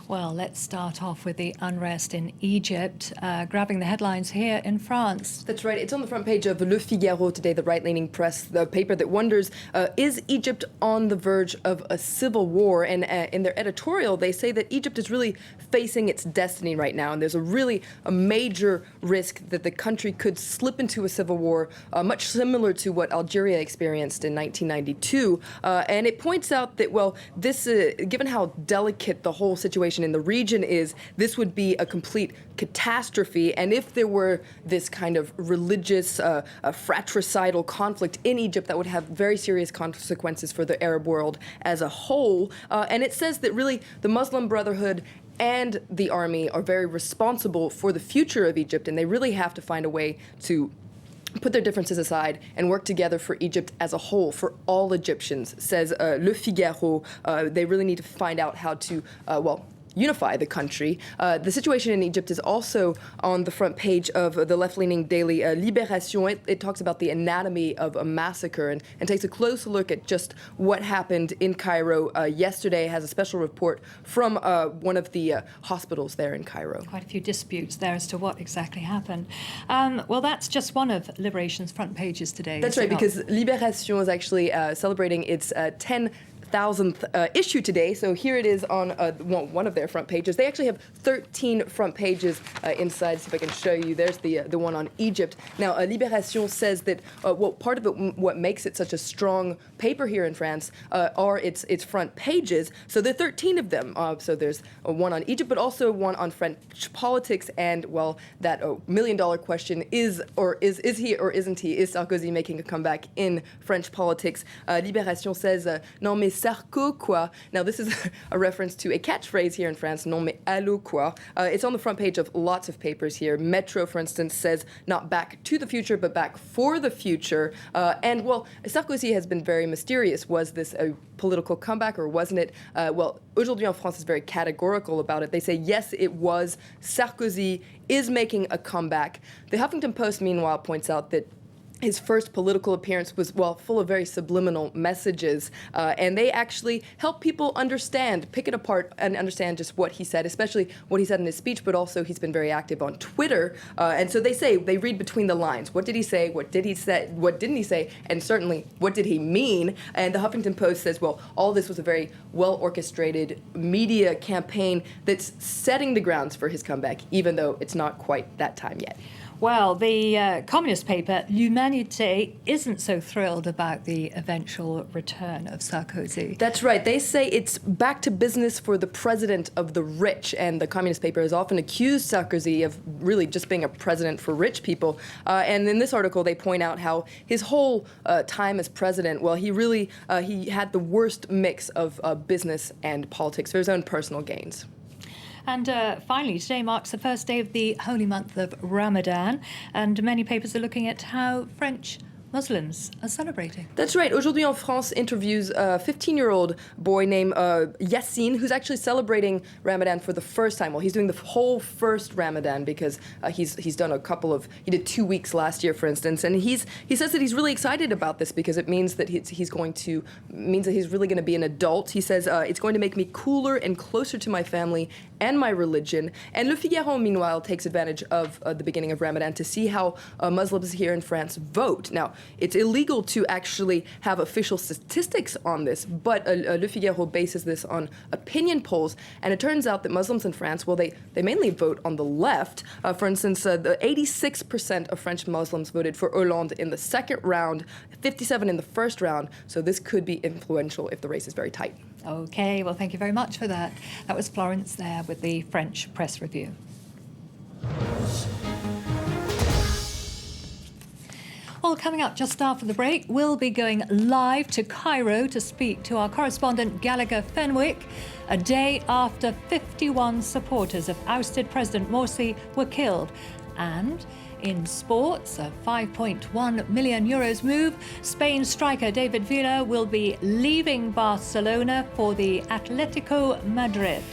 Well, let's start off with the unrest in Egypt, grabbing the headlines here in France. That's right. It's on the front page of Le Figaro today, the right-leaning press, the paper that wonders, is Egypt on the verge of a civil war? And in their editorial, they say that Egypt is really facing its destiny right now. And there's a major risk that the country could slip into a civil war, much similar to what Algeria experienced in 1992. And it points out that, well, this, given how delicate the whole situation in the region is, this would be a complete catastrophe. And if there were this kind of religious, fratricidal conflict in Egypt, that would have very serious consequences for the Arab world as a whole. And it says that really the Muslim Brotherhood and the army are very responsible for the future of Egypt, and they really have to find a way to put their differences aside and work together for Egypt as a whole, for all Egyptians, says Le Figaro. They really need to find out how to, unify the country. The situation in Egypt is also on the front page of the left-leaning daily Libération. It talks about the anatomy of a massacre and takes a close look at just what happened in Cairo yesterday. It has a special report from one of the hospitals there in Cairo. Quite a few disputes there as to what exactly happened. Well, that's just one of Liberation's front pages today. That's right, because Libération is actually celebrating its 10,000th issue today. So here it is on one of their front pages. They actually have 13 front pages inside. See if I can show you. There's the one on Egypt. Now, Libération says that part of it, what makes it such a strong paper here in France, are its front pages. So there are 13 of them. So there's one on Egypt, but also one on French politics. And well, that million-dollar question is he or isn't he? Is Sarkozy making a comeback in French politics? Libération says, non mais Sarko quoi. Now this is a reference to a catchphrase here in France, non mais allô quoi. It's on the front page of lots of papers here. Metro, for instance, says not back to the future, but back for the future. And well, Sarkozy has been very mysterious. Was this a political comeback or wasn't it? Well, Aujourd'hui en France is very categorical about it. They say, yes, it was. Sarkozy is making a comeback. The Huffington Post, meanwhile, points out that his first political appearance was, well, full of very subliminal messages, and they actually help people pick it apart and understand just what he said, especially what he said in his speech, but also he's been very active on Twitter, and so they read between the lines. What did he say? What did he say? What didn't he say? And certainly, what did he mean? And the Huffington Post says, well, all this was a very well-orchestrated media campaign that's setting the grounds for his comeback, even though it's not quite that time yet. Well, the communist paper, L'Humanité, isn't so thrilled about the eventual return of Sarkozy. That's right. They say it's back to business for the president of the rich, and the communist paper has often accused Sarkozy of really just being a president for rich people. And in this article, they point out how his whole time as president, well, he had the worst mix of business and politics for his own personal gains. And finally, today marks the first day of the holy month of Ramadan, and many papers are looking at how French Muslims are celebrating. That's right. Aujourd'hui en France interviews a 15-year-old boy named Yassine, who's actually celebrating Ramadan for the first time. Well, he's doing the whole first Ramadan because he's done he did 2 weeks last year, for instance, and he says that he's really excited about this because it means that he's really going to be an adult. He says it's going to make me cooler and closer to my family and my religion. And Le Figaro, meanwhile, takes advantage of the beginning of Ramadan to see how Muslims here in France vote. Now, it's illegal to actually have official statistics on this, but Le Figaro bases this on opinion polls, and it turns out that Muslims in France, well, they mainly vote on the left. For instance, the 86% of French Muslims voted for Hollande in the second round, 57% in the first round, so this could be influential if the race is very tight. Okay, well, thank you very much for that. That was Florence there with the French Press Review. Well, coming up just after the break, we'll be going live to Cairo to speak to our correspondent Gallagher Fenwick, a day after 51 supporters of ousted President Morsi were killed. And in sports, a €5.1 million move, Spain striker David Villa will be leaving Barcelona for the Atletico Madrid.